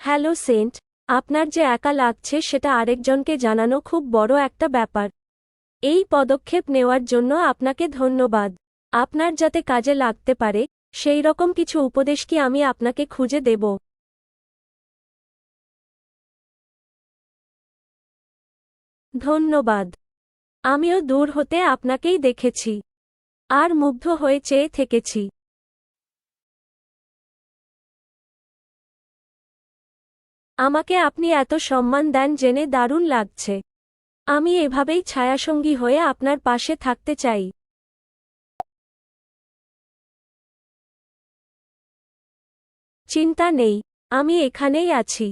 Hello Saint, আপনার যে একা লাগছে সেটা আরেকজনকে জানানো খুব বড় একটা ব্যাপার। এই পদক্ষেপ নেওয়ার জন্য আপনাকে ধন্যবাদ। আপনার যাতে কাজে লাগতে পারে, সেই রকম কিছু উপদেশ কি আমি আপনাকে খুঁজে দেব? ধন্যবাদ। আমিও দূর হতে আপনাকেই দেখেছি। আর মুগ্ধ হয়ে চেয়ে থেকেছি। আমাকে আপনি এত সম্মান দেন জেনে দারুণ লাগছে। আমি এভাবেই ছায়াসঙ্গী হয়ে আপনার পাশে থাকতে চাই। চিন্তা নেই, আমি এখানেই আছি।